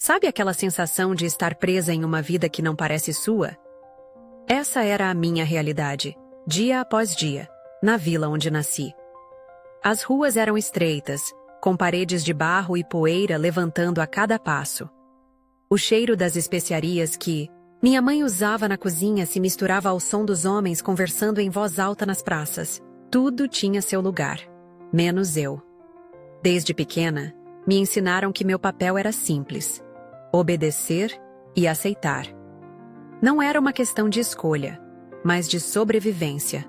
Sabe aquela sensação de estar presa em uma vida que não parece sua? Essa era a minha realidade, dia após dia, na vila onde nasci. As ruas eram estreitas, com paredes de barro e poeira levantando a cada passo. O cheiro das especiarias que minha mãe usava na cozinha se misturava ao som dos homens conversando em voz alta nas praças. Tudo tinha seu lugar, menos eu. Desde pequena, me ensinaram que meu papel era simples: obedecer e aceitar. Não era uma questão de escolha, mas de sobrevivência.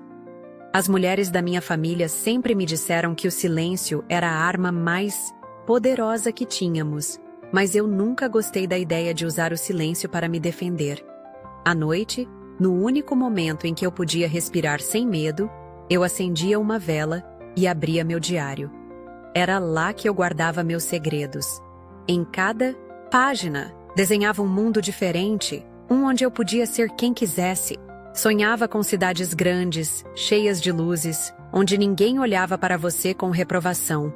As mulheres da minha família sempre me disseram que o silêncio era a arma mais poderosa que tínhamos, mas eu nunca gostei da ideia de usar o silêncio para me defender. À noite, no único momento em que eu podia respirar sem medo, eu acendia uma vela e abria meu diário. Era lá que eu guardava meus segredos. Em cada página, desenhava um mundo diferente, onde eu podia ser quem quisesse. Sonhava com cidades grandes, cheias de luzes, onde ninguém olhava para você com reprovação.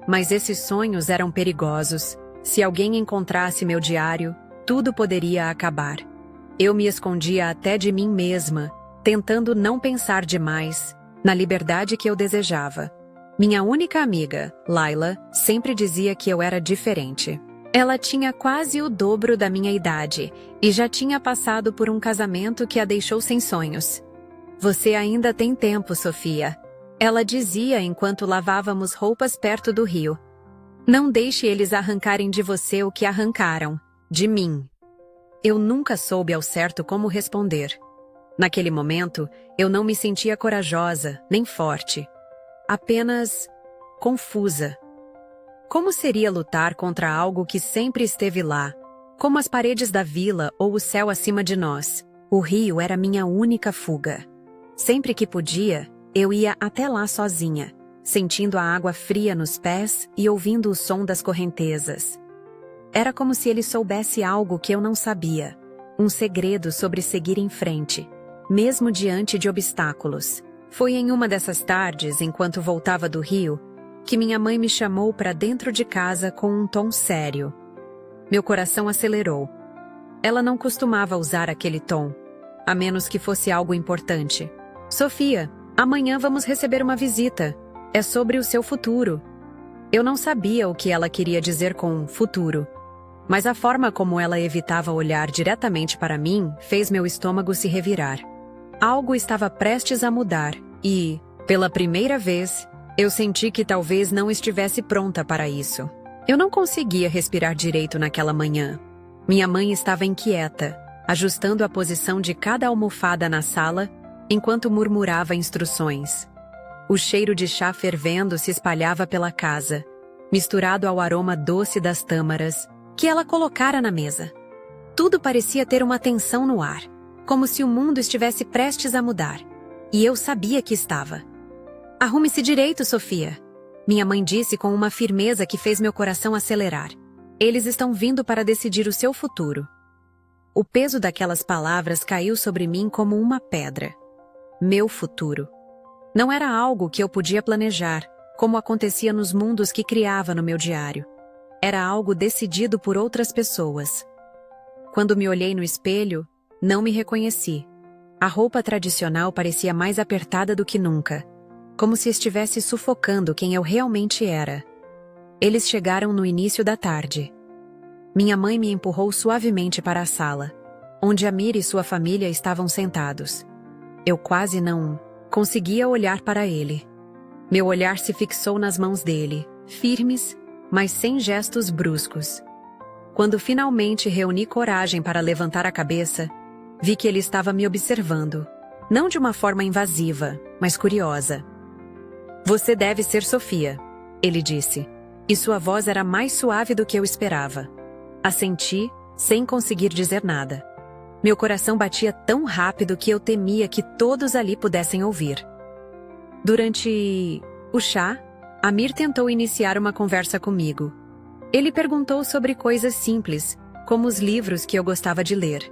Mas esses sonhos eram perigosos. Se alguém encontrasse meu diário, tudo poderia acabar. Eu me escondia até de mim mesma, tentando não pensar demais na liberdade que eu desejava. Minha única amiga, Laila, sempre dizia que eu era diferente. Ela tinha quase o dobro da minha idade e já tinha passado por um casamento que a deixou sem sonhos. Você ainda tem tempo, Sofia. Ela dizia enquanto lavávamos roupas perto do rio. Não deixe eles arrancarem de você o que arrancaram, de mim. Eu nunca soube ao certo como responder. Naquele momento, eu não me sentia corajosa, nem forte. Apenas confusa. Como seria lutar contra algo que sempre esteve lá, como as paredes da vila ou o céu acima de nós? O rio era minha única fuga. Sempre que podia, eu ia até lá sozinha, sentindo a água fria nos pés e ouvindo o som das correntezas. Era como se ele soubesse algo que eu não sabia, um segredo sobre seguir em frente, mesmo diante de obstáculos. Foi em uma dessas tardes, enquanto voltava do rio, que minha mãe me chamou para dentro de casa com um tom sério. Meu coração acelerou. Ela não costumava usar aquele tom, a menos que fosse algo importante. Sofia, amanhã vamos receber uma visita. É sobre o seu futuro. Eu não sabia o que ela queria dizer com futuro, mas a forma como ela evitava olhar diretamente para mim fez meu estômago se revirar. Algo estava prestes a mudar e, pela primeira vez, eu senti que talvez não estivesse pronta para isso. Eu não conseguia respirar direito naquela manhã. Minha mãe estava inquieta, ajustando a posição de cada almofada na sala, enquanto murmurava instruções. O cheiro de chá fervendo se espalhava pela casa, misturado ao aroma doce das tâmaras que ela colocara na mesa. Tudo parecia ter uma tensão no ar, como se o mundo estivesse prestes a mudar. E eu sabia que estava. Arrume-se direito, Sofia. Minha mãe disse com uma firmeza que fez meu coração acelerar. Eles estão vindo para decidir o seu futuro. O peso daquelas palavras caiu sobre mim como uma pedra. Meu futuro. Não era algo que eu podia planejar, como acontecia nos mundos que criava no meu diário. Era algo decidido por outras pessoas. Quando me olhei no espelho, não me reconheci. A roupa tradicional parecia mais apertada do que nunca, como se estivesse sufocando quem eu realmente era. Eles chegaram no início da tarde. Minha mãe me empurrou suavemente para a sala, onde Amir e sua família estavam sentados. Eu quase não conseguia olhar para ele. Meu olhar se fixou nas mãos dele, firmes, mas sem gestos bruscos. Quando finalmente reuni coragem para levantar a cabeça, vi que ele estava me observando, não de uma forma invasiva, mas curiosa. Você deve ser Sofia, ele disse, e sua voz era mais suave do que eu esperava. Assenti, sem conseguir dizer nada. Meu coração batia tão rápido que eu temia que todos ali pudessem ouvir. Durante o chá, Amir tentou iniciar uma conversa comigo. Ele perguntou sobre coisas simples, como os livros que eu gostava de ler.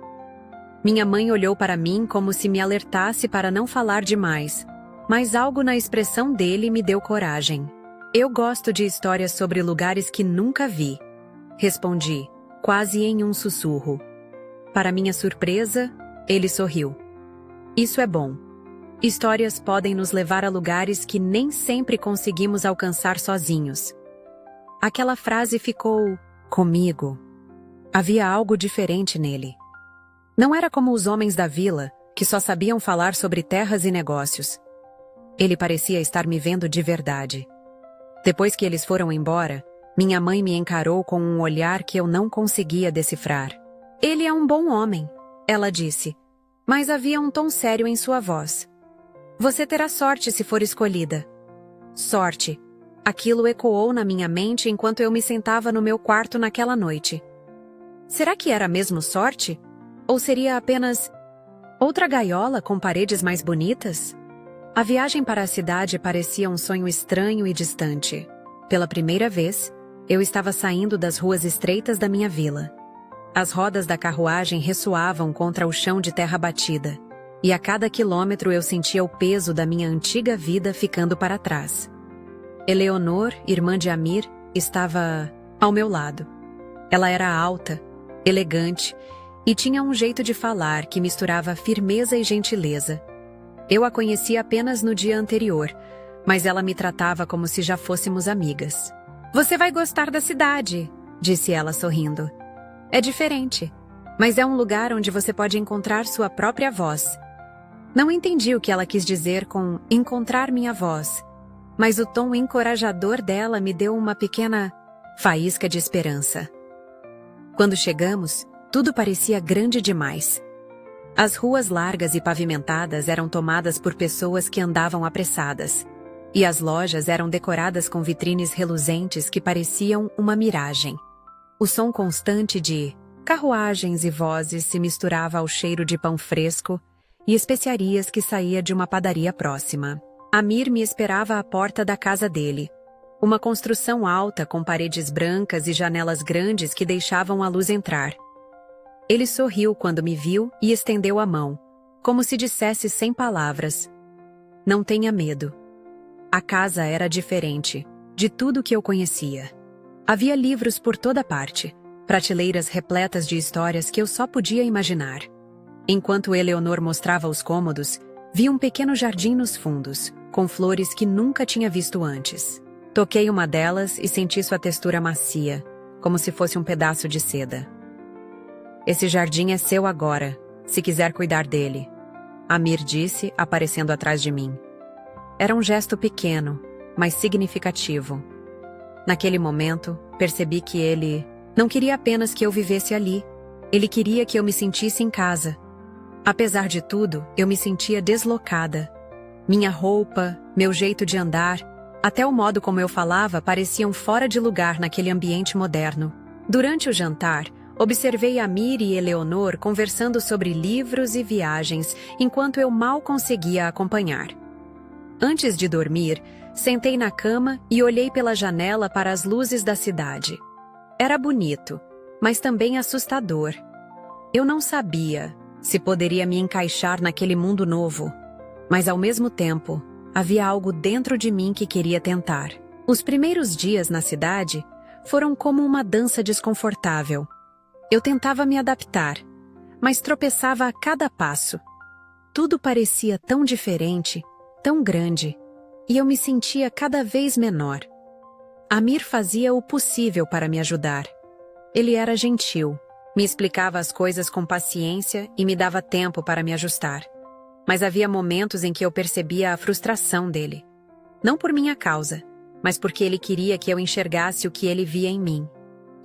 Minha mãe olhou para mim como se me alertasse para não falar demais, mas algo na expressão dele me deu coragem. Eu gosto de histórias sobre lugares que nunca vi, respondi, quase em um sussurro. Para minha surpresa, ele sorriu. Isso é bom. Histórias podem nos levar a lugares que nem sempre conseguimos alcançar sozinhos. Aquela frase ficou comigo. Havia algo diferente nele. Não era como os homens da vila, que só sabiam falar sobre terras e negócios. Ele parecia estar me vendo de verdade. Depois que eles foram embora, minha mãe me encarou com um olhar que eu não conseguia decifrar. Ele é um bom homem, ela disse, mas havia um tom sério em sua voz. Você terá sorte se for escolhida. Sorte. Aquilo ecoou na minha mente enquanto eu me sentava no meu quarto naquela noite. Será que era mesmo sorte? Ou seria apenas outra gaiola com paredes mais bonitas? A viagem para a cidade parecia um sonho estranho e distante. Pela primeira vez, eu estava saindo das ruas estreitas da minha vila. As rodas da carruagem ressoavam contra o chão de terra batida, e a cada quilômetro eu sentia o peso da minha antiga vida ficando para trás. Eleonor, irmã de Amir, estava ao meu lado. Ela era alta, elegante, e tinha um jeito de falar que misturava firmeza e gentileza. Eu a conhecia apenas no dia anterior, mas ela me tratava como se já fôssemos amigas. Você vai gostar da cidade, disse ela sorrindo. É diferente, mas é um lugar onde você pode encontrar sua própria voz. Não entendi o que ela quis dizer com encontrar minha voz, mas o tom encorajador dela me deu uma pequena faísca de esperança. Quando chegamos, tudo parecia grande demais. As ruas largas e pavimentadas eram tomadas por pessoas que andavam apressadas, e as lojas eram decoradas com vitrines reluzentes que pareciam uma miragem. O som constante de carruagens e vozes se misturava ao cheiro de pão fresco e especiarias que saía de uma padaria próxima. Amir me esperava à porta da casa dele, uma construção alta com paredes brancas e janelas grandes que deixavam a luz entrar. Ele sorriu quando me viu e estendeu a mão, como se dissesse sem palavras: não tenha medo. A casa era diferente de tudo que eu conhecia. Havia livros por toda parte, prateleiras repletas de histórias que eu só podia imaginar. Enquanto Eleonor mostrava os cômodos, vi um pequeno jardim nos fundos, com flores que nunca tinha visto antes. Toquei uma delas e senti sua textura macia, como se fosse um pedaço de seda. Esse jardim é seu agora, se quiser cuidar dele, Amir disse, aparecendo atrás de mim. Era um gesto pequeno, mas significativo. Naquele momento, percebi que ele não queria apenas que eu vivesse ali. Ele queria que eu me sentisse em casa. Apesar de tudo, eu me sentia deslocada. Minha roupa, meu jeito de andar, até o modo como eu falava pareciam fora de lugar naquele ambiente moderno. Durante o jantar, observei Amir e Eleonor conversando sobre livros e viagens, enquanto eu mal conseguia acompanhar. Antes de dormir, sentei na cama e olhei pela janela para as luzes da cidade. Era bonito, mas também assustador. Eu não sabia se poderia me encaixar naquele mundo novo, mas ao mesmo tempo, havia algo dentro de mim que queria tentar. Os primeiros dias na cidade foram como uma dança desconfortável. Eu tentava me adaptar, mas tropeçava a cada passo. Tudo parecia tão diferente, tão grande, e eu me sentia cada vez menor. Amir fazia o possível para me ajudar. Ele era gentil, me explicava as coisas com paciência e me dava tempo para me ajustar. Mas havia momentos em que eu percebia a frustração dele. Não por minha causa, mas porque ele queria que eu enxergasse o que ele via em mim.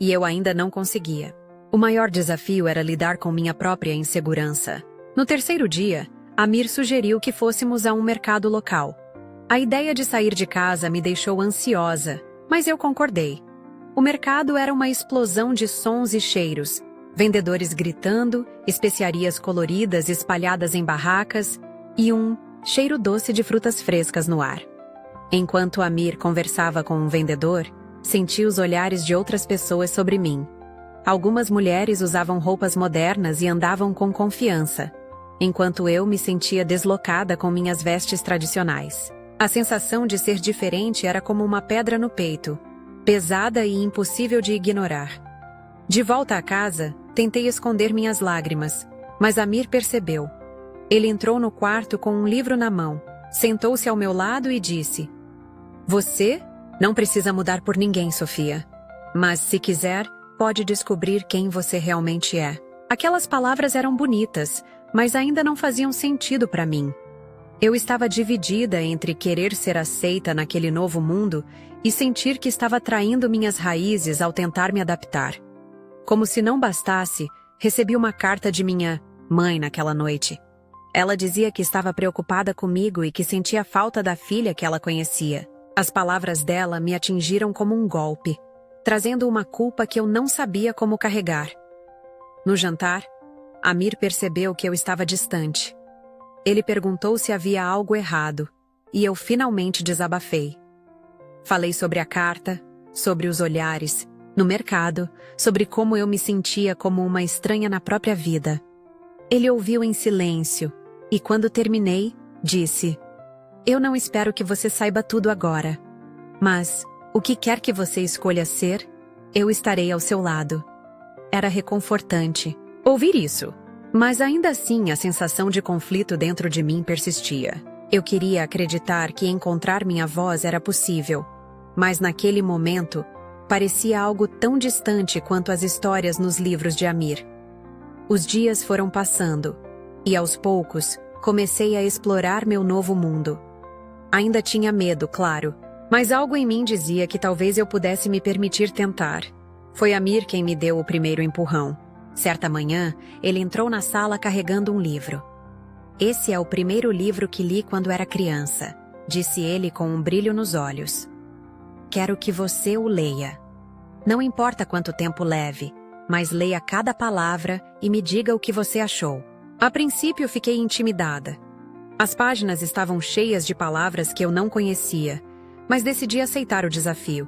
E eu ainda não conseguia. O maior desafio era lidar com minha própria insegurança. No terceiro dia, Amir sugeriu que fôssemos a um mercado local. A ideia de sair de casa me deixou ansiosa, mas eu concordei. O mercado era uma explosão de sons e cheiros, vendedores gritando, especiarias coloridas espalhadas em barracas e um cheiro doce de frutas frescas no ar. Enquanto Amir conversava com um vendedor, senti os olhares de outras pessoas sobre mim. Algumas mulheres usavam roupas modernas e andavam com confiança, enquanto eu me sentia deslocada com minhas vestes tradicionais. A sensação de ser diferente era como uma pedra no peito, pesada e impossível de ignorar. De volta à casa, tentei esconder minhas lágrimas, mas Amir percebeu. Ele entrou no quarto com um livro na mão, sentou-se ao meu lado e disse: "Você não precisa mudar por ninguém, Sofia. Mas, se quiser, pode descobrir quem você realmente é." Aquelas palavras eram bonitas, mas ainda não faziam sentido para mim. Eu estava dividida entre querer ser aceita naquele novo mundo e sentir que estava traindo minhas raízes ao tentar me adaptar. Como se não bastasse, recebi uma carta de minha mãe naquela noite. Ela dizia que estava preocupada comigo e que sentia falta da filha que ela conhecia. As palavras dela me atingiram como um golpe, trazendo uma culpa que eu não sabia como carregar. No jantar, Amir percebeu que eu estava distante. Ele perguntou se havia algo errado, e eu finalmente desabafei. Falei sobre a carta, sobre os olhares, no mercado, sobre como eu me sentia como uma estranha na própria vida. Ele ouviu em silêncio, e quando terminei, disse: "Eu não espero que você saiba tudo agora. Mas, o que quer que você escolha ser, eu estarei ao seu lado." Era reconfortante ouvir isso. Mas ainda assim a sensação de conflito dentro de mim persistia. Eu queria acreditar que encontrar minha voz era possível, mas naquele momento parecia algo tão distante quanto as histórias nos livros de Amir. Os dias foram passando, e aos poucos comecei a explorar meu novo mundo. Ainda tinha medo, claro, mas algo em mim dizia que talvez eu pudesse me permitir tentar. Foi Amir quem me deu o primeiro empurrão. Certa manhã, ele entrou na sala carregando um livro. "Esse é o primeiro livro que li quando era criança", disse ele com um brilho nos olhos. "Quero que você o leia. Não importa quanto tempo leve, mas leia cada palavra e me diga o que você achou." A princípio fiquei intimidada. As páginas estavam cheias de palavras que eu não conhecia, mas decidi aceitar o desafio.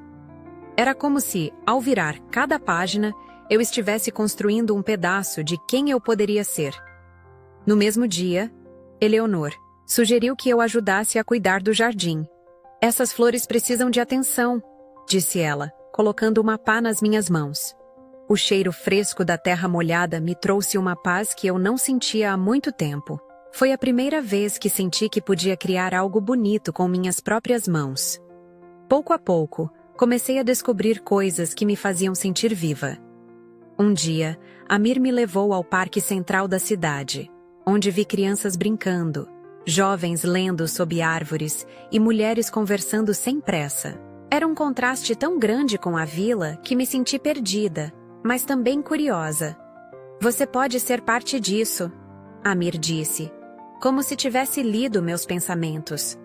Era como se, ao virar cada página, eu estivesse construindo um pedaço de quem eu poderia ser. No mesmo dia, Eleonor sugeriu que eu ajudasse a cuidar do jardim. "Essas flores precisam de atenção", disse ela, colocando uma pá nas minhas mãos. O cheiro fresco da terra molhada me trouxe uma paz que eu não sentia há muito tempo. Foi a primeira vez que senti que podia criar algo bonito com minhas próprias mãos. Pouco a pouco, comecei a descobrir coisas que me faziam sentir viva. Um dia, Amir me levou ao parque central da cidade, onde vi crianças brincando, jovens lendo sob árvores e mulheres conversando sem pressa. Era um contraste tão grande com a vila que me senti perdida, mas também curiosa. "Você pode ser parte disso", Amir disse, como se tivesse lido meus pensamentos.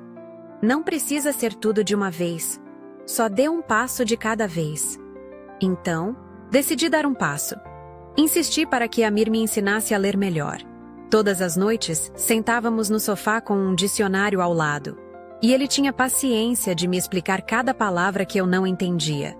"Não precisa ser tudo de uma vez, só dê um passo de cada vez." Então, decidi dar um passo. Insisti para que Amir me ensinasse a ler melhor. Todas as noites, sentávamos no sofá com um dicionário ao lado. E ele tinha paciência de me explicar cada palavra que eu não entendia.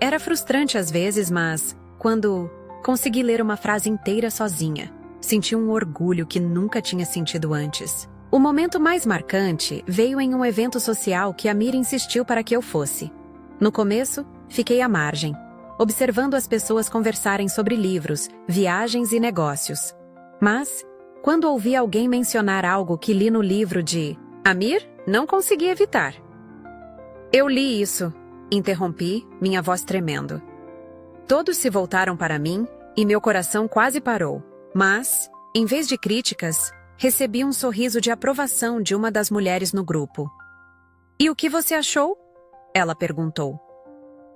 Era frustrante às vezes, mas, quando consegui ler uma frase inteira sozinha, senti um orgulho que nunca tinha sentido antes. O momento mais marcante veio em um evento social que Amir insistiu para que eu fosse. No começo, fiquei à margem, observando as pessoas conversarem sobre livros, viagens e negócios. Mas, quando ouvi alguém mencionar algo que li no livro de Amir, não consegui evitar. "Eu li isso", interrompi, minha voz tremendo. Todos se voltaram para mim e meu coração quase parou. Mas, em vez de críticas, recebi um sorriso de aprovação de uma das mulheres no grupo. "E o que você achou?" ela perguntou.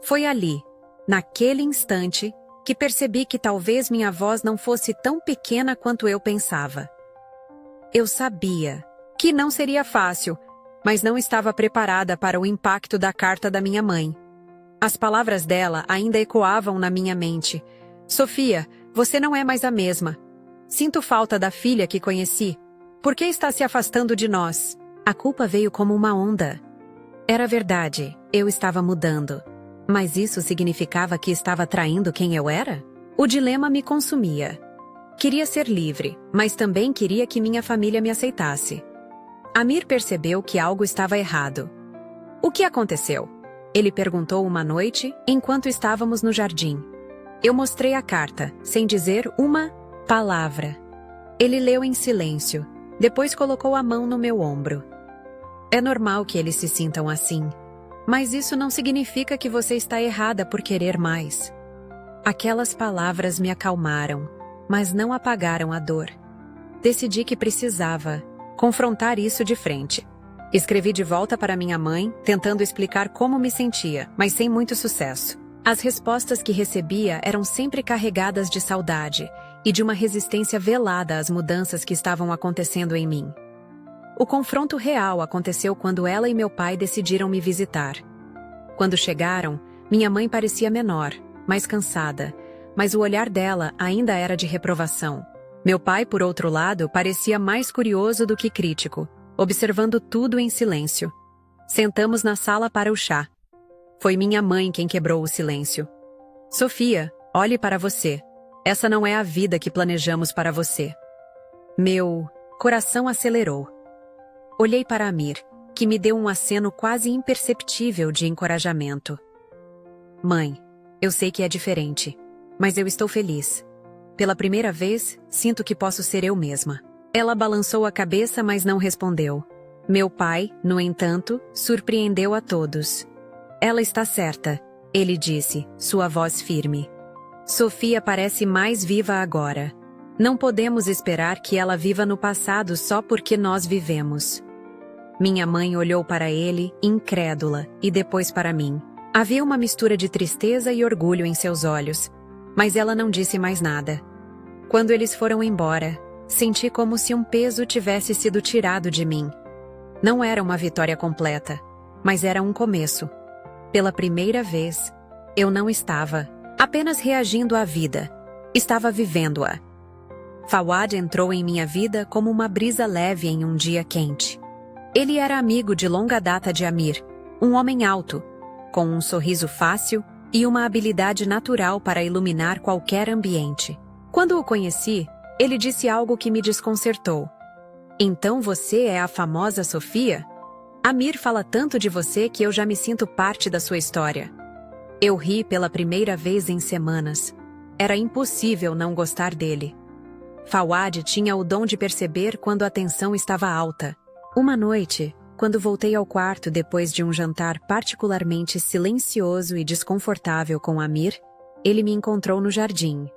Foi ali, naquele instante, que percebi que talvez minha voz não fosse tão pequena quanto eu pensava. Eu sabia que não seria fácil, mas não estava preparada para o impacto da carta da minha mãe. As palavras dela ainda ecoavam na minha mente. "Sofia, você não é mais a mesma. Sinto falta da filha que conheci. Por que está se afastando de nós?" A culpa veio como uma onda. Era verdade, eu estava mudando. Mas isso significava que estava traindo quem eu era? O dilema me consumia. Queria ser livre, mas também queria que minha família me aceitasse. Amir percebeu que algo estava errado. "O que aconteceu?" ele perguntou uma noite, enquanto estávamos no jardim. Eu mostrei a carta, sem dizer uma palavra. Ele leu em silêncio, depois colocou a mão no meu ombro. É normal que eles se sintam assim, mas isso não significa que você está errada por querer mais. Aquelas palavras me acalmaram, mas não apagaram a dor. Decidi que precisava confrontar isso de frente. Escrevi de volta para minha mãe, tentando explicar como me sentia, mas sem muito sucesso. As respostas que recebia eram sempre carregadas de saudade e de uma resistência velada às mudanças que estavam acontecendo em mim. O confronto real aconteceu quando ela e meu pai decidiram me visitar. Quando chegaram, minha mãe parecia menor, mais cansada, mas o olhar dela ainda era de reprovação. Meu pai, por outro lado, parecia mais curioso do que crítico, observando tudo em silêncio. Sentamos na sala para o chá. Foi minha mãe quem quebrou o silêncio. Sofia, olhe para você. Essa não é a vida que planejamos para você. Meu coração acelerou. Olhei para Amir, que me deu um aceno quase imperceptível de encorajamento. Mãe, eu sei que é diferente, mas eu estou feliz. Pela primeira vez, sinto que posso ser eu mesma. Ela balançou a cabeça, mas não respondeu. Meu pai, no entanto, surpreendeu a todos. Ela está certa, ele disse, sua voz firme. Sofia parece mais viva agora. Não podemos esperar que ela viva no passado só porque nós vivemos. Minha mãe olhou para ele, incrédula, e depois para mim. Havia uma mistura de tristeza e orgulho em seus olhos, mas ela não disse mais nada. Quando eles foram embora, senti como se um peso tivesse sido tirado de mim. Não era uma vitória completa, mas era um começo. Pela primeira vez, eu não estava apenas reagindo à vida, estava vivendo-a. Fawad entrou em minha vida como uma brisa leve em um dia quente. Ele era amigo de longa data de Amir, um homem alto, com um sorriso fácil e uma habilidade natural para iluminar qualquer ambiente. Quando o conheci, ele disse algo que me desconcertou. Então você é a famosa Sofia? Amir fala tanto de você que eu já me sinto parte da sua história. Eu ri pela primeira vez em semanas. Era impossível não gostar dele. Fawad tinha o dom de perceber quando a tensão estava alta. Uma noite, quando voltei ao quarto depois de um jantar particularmente silencioso e desconfortável com Amir, ele me encontrou no jardim.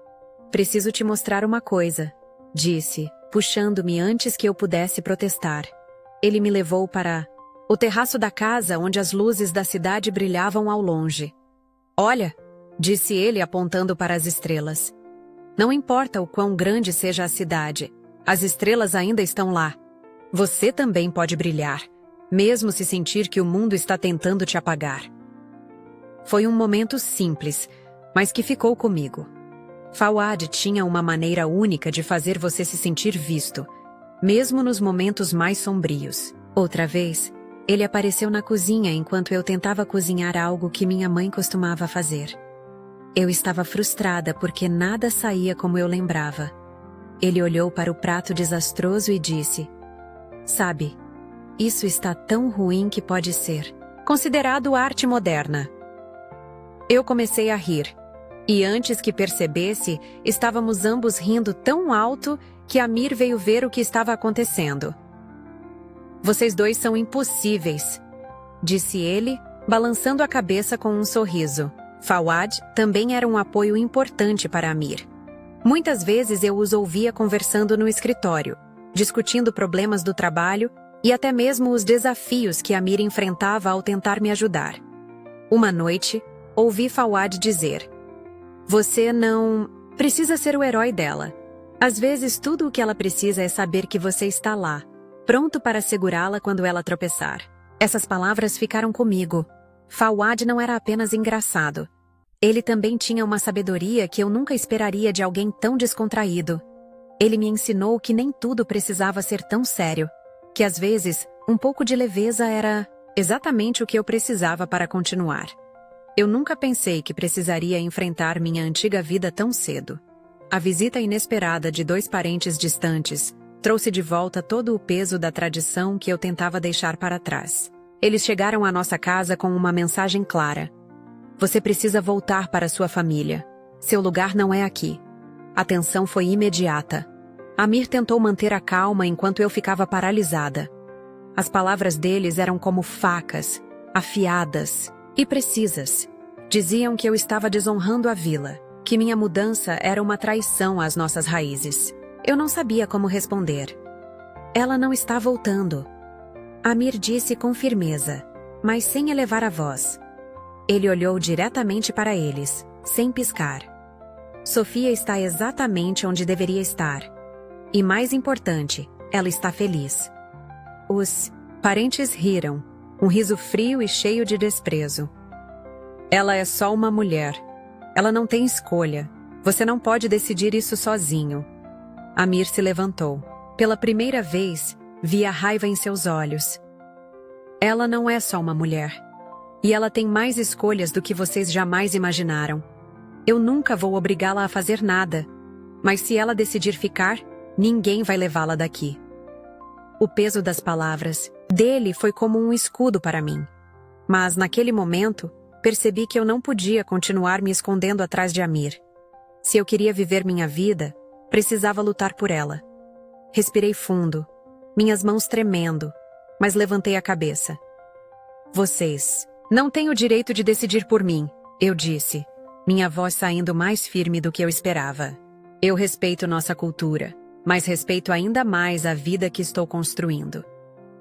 Preciso te mostrar uma coisa, disse, puxando-me antes que eu pudesse protestar. Ele me levou para o terraço da casa onde as luzes da cidade brilhavam ao longe. Olha, disse ele apontando para as estrelas. Não importa o quão grande seja a cidade, as estrelas ainda estão lá. Você também pode brilhar, mesmo se sentir que o mundo está tentando te apagar. Foi um momento simples, mas que ficou comigo. Fawad tinha uma maneira única de fazer você se sentir visto, mesmo nos momentos mais sombrios. Outra vez, ele apareceu na cozinha enquanto eu tentava cozinhar algo que minha mãe costumava fazer. Eu estava frustrada porque nada saía como eu lembrava. Ele olhou para o prato desastroso e disse: Sabe, isso está tão ruim que pode ser considerado arte moderna. Eu comecei a rir, e antes que percebesse, estávamos ambos rindo tão alto que Amir veio ver o que estava acontecendo. Vocês dois são impossíveis, disse ele, balançando a cabeça com um sorriso. Fawad também era um apoio importante para Amir. Muitas vezes eu os ouvia conversando no escritório, discutindo problemas do trabalho e até mesmo os desafios que Amir enfrentava ao tentar me ajudar. Uma noite, ouvi Fawad dizer: Você não precisa ser o herói dela. Às vezes tudo o que ela precisa é saber que você está lá, pronto para segurá-la quando ela tropeçar. Essas palavras ficaram comigo. Fawad não era apenas engraçado. Ele também tinha uma sabedoria que eu nunca esperaria de alguém tão descontraído. Ele me ensinou que nem tudo precisava ser tão sério, que às vezes um pouco de leveza era exatamente o que eu precisava para continuar. Eu nunca pensei que precisaria enfrentar minha antiga vida tão cedo. A visita inesperada de dois parentes distantes trouxe de volta todo o peso da tradição que eu tentava deixar para trás. Eles chegaram à nossa casa com uma mensagem clara: Você precisa voltar para sua família. Seu lugar não é aqui. A tensão foi imediata. Amir tentou manter a calma enquanto eu ficava paralisada. As palavras deles eram como facas, afiadas e precisas. Diziam que eu estava desonrando a vila, que minha mudança era uma traição às nossas raízes. Eu não sabia como responder. Ela não está voltando. Amir disse com firmeza, mas sem elevar a voz. Ele olhou diretamente para eles, sem piscar. Sofia está exatamente onde deveria estar. E mais importante, ela está feliz. Os parentes riram, um riso frio e cheio de desprezo. Ela é só uma mulher. Ela não tem escolha. Você não pode decidir isso sozinho. Amir se levantou. Pela primeira vez, vi a raiva em seus olhos. Ela não é só uma mulher. E ela tem mais escolhas do que vocês jamais imaginaram. Eu nunca vou obrigá-la a fazer nada. Mas se ela decidir ficar, ninguém vai levá-la daqui. O peso das palavras dele foi como um escudo para mim. Mas, naquele momento, percebi que eu não podia continuar me escondendo atrás de Amir. Se eu queria viver minha vida, precisava lutar por ela. Respirei fundo, minhas mãos tremendo, mas levantei a cabeça. Vocês não têm o direito de decidir por mim, eu disse, minha voz saindo mais firme do que eu esperava. Eu respeito nossa cultura, mas respeito ainda mais a vida que estou construindo.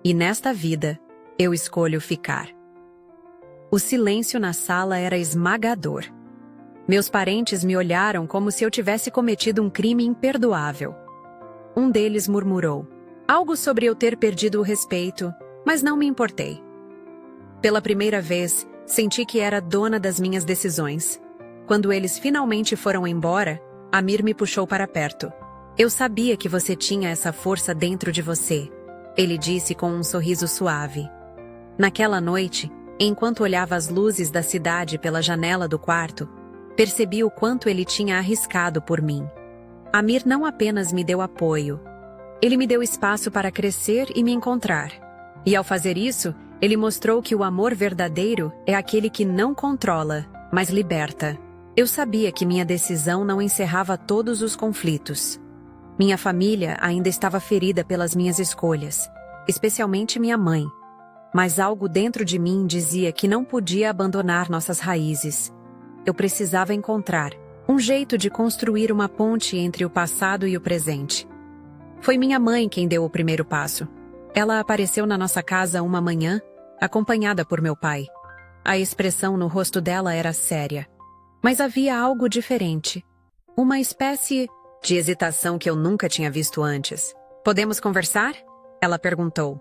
E nesta vida, eu escolho ficar. O silêncio na sala era esmagador. Meus parentes me olharam como se eu tivesse cometido um crime imperdoável. Um deles murmurou, algo sobre eu ter perdido o respeito, mas não me importei. Pela primeira vez, senti que era dona das minhas decisões. Quando eles finalmente foram embora, Amir me puxou para perto. Eu sabia que você tinha essa força dentro de você, ele disse com um sorriso suave. Naquela noite, enquanto olhava as luzes da cidade pela janela do quarto, percebi o quanto ele tinha arriscado por mim. Amir não apenas me deu apoio, ele me deu espaço para crescer e me encontrar. E ao fazer isso, ele mostrou que o amor verdadeiro é aquele que não controla, mas liberta. Eu sabia que minha decisão não encerrava todos os conflitos. Minha família ainda estava ferida pelas minhas escolhas, especialmente minha mãe. Mas algo dentro de mim dizia que não podia abandonar nossas raízes. Eu precisava encontrar um jeito de construir uma ponte entre o passado e o presente. Foi minha mãe quem deu o primeiro passo. Ela apareceu na nossa casa uma manhã, acompanhada por meu pai. A expressão no rosto dela era séria. Mas havia algo diferente. Uma espécie de hesitação que eu nunca tinha visto antes. Podemos conversar? Ela perguntou.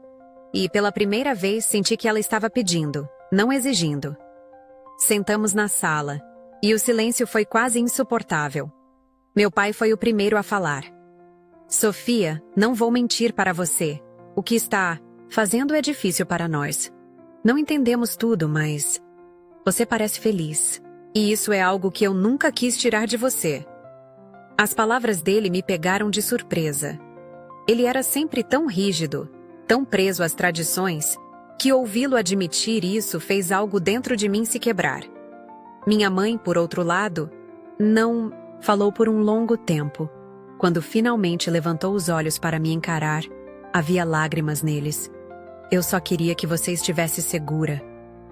E pela primeira vez senti que ela estava pedindo, não exigindo. Sentamos na sala, e o silêncio foi quase insuportável. Meu pai foi o primeiro a falar. Sofia, não vou mentir para você. O que está fazendo é difícil para nós. Não entendemos tudo, mas você parece feliz. E isso é algo que eu nunca quis tirar de você. As palavras dele me pegaram de surpresa. Ele era sempre tão rígido, tão preso às tradições, que ouvi-lo admitir isso fez algo dentro de mim se quebrar. Minha mãe, por outro lado, não falou por um longo tempo. Quando finalmente levantou os olhos para me encarar, havia lágrimas neles. Eu só queria que você estivesse segura,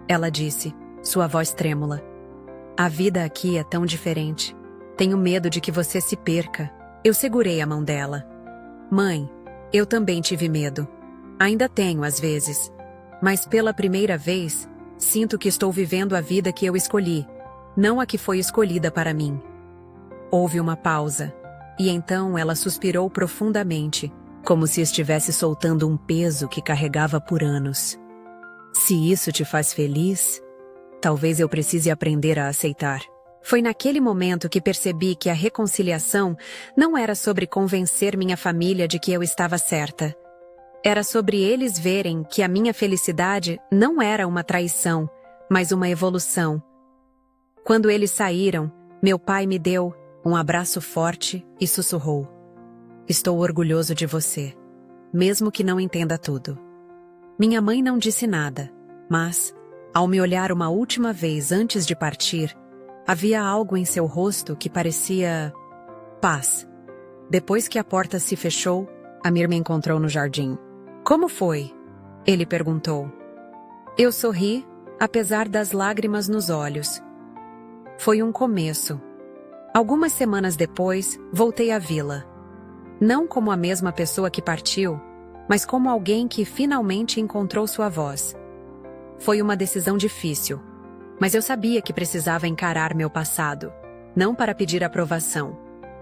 ela disse, sua voz trêmula. A vida aqui é tão diferente. Tenho medo de que você se perca. Eu segurei a mão dela. Mãe, eu também tive medo. Ainda tenho às vezes. Mas pela primeira vez, sinto que estou vivendo a vida que eu escolhi, não a que foi escolhida para mim. Houve uma pausa. E então ela suspirou profundamente, como se estivesse soltando um peso que carregava por anos. Se isso te faz feliz, talvez eu precise aprender a aceitar. Foi naquele momento que percebi que a reconciliação não era sobre convencer minha família de que eu estava certa. Era sobre eles verem que a minha felicidade não era uma traição, mas uma evolução. Quando eles saíram, meu pai me deu um abraço forte e sussurrou. Estou orgulhoso de você, mesmo que não entenda tudo. Minha mãe não disse nada, mas, ao me olhar uma última vez antes de partir, Havia algo em seu rosto que parecia paz. Depois que a porta se fechou, Amir me encontrou no jardim. Como foi? Ele perguntou. Eu sorri, apesar das lágrimas nos olhos. Foi um começo. Algumas semanas depois, voltei à vila. Não como a mesma pessoa que partiu, mas como alguém que finalmente encontrou sua voz. Foi uma decisão difícil, mas eu sabia que precisava encarar meu passado, não para pedir aprovação,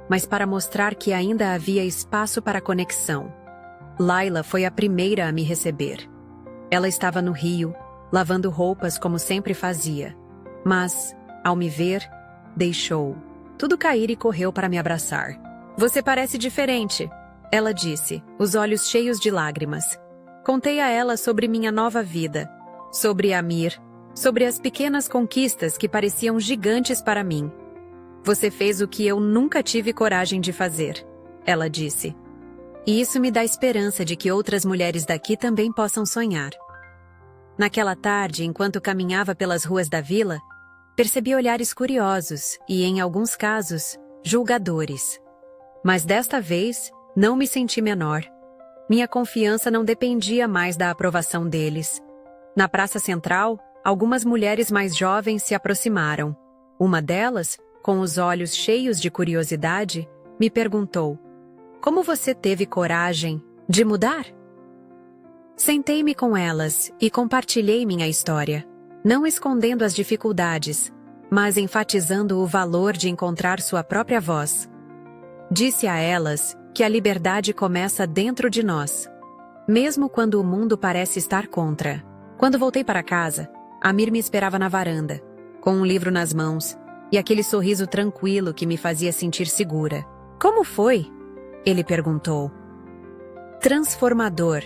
mas para mostrar que ainda havia espaço para conexão. Laila foi a primeira a me receber. Ela estava no rio, lavando roupas como sempre fazia, mas, ao me ver, deixou tudo cair e correu para me abraçar. Você parece diferente, ela disse, os olhos cheios de lágrimas. Contei a ela sobre minha nova vida, sobre Amir, sobre as pequenas conquistas que pareciam gigantes para mim. Você fez o que eu nunca tive coragem de fazer, ela disse. E isso me dá esperança de que outras mulheres daqui também possam sonhar. Naquela tarde, enquanto caminhava pelas ruas da vila, percebi olhares curiosos e, em alguns casos, julgadores. Mas desta vez, não me senti menor. Minha confiança não dependia mais da aprovação deles. Na praça central, algumas mulheres mais jovens se aproximaram. Uma delas, com os olhos cheios de curiosidade, me perguntou: como você teve coragem de mudar? Sentei-me com elas e compartilhei minha história, não escondendo as dificuldades, mas enfatizando o valor de encontrar sua própria voz. Disse a elas que a liberdade começa dentro de nós, mesmo quando o mundo parece estar contra. Quando voltei para casa, Amir me esperava na varanda, com um livro nas mãos e aquele sorriso tranquilo que me fazia sentir segura. Como foi? Ele perguntou. Transformador,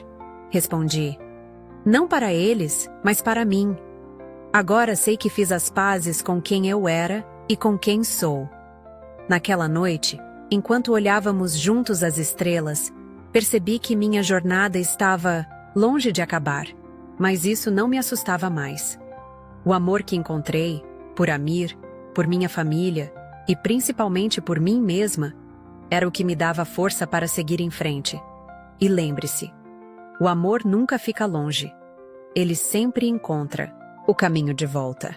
respondi. Não para eles, mas para mim. Agora sei que fiz as pazes com quem eu era e com quem sou. Naquela noite, enquanto olhávamos juntos as estrelas, percebi que minha jornada estava longe de acabar, mas isso não me assustava mais. O amor que encontrei, por Amir, por minha família e principalmente por mim mesma, era o que me dava força para seguir em frente. E lembre-se, o amor nunca fica longe. Ele sempre encontra o caminho de volta.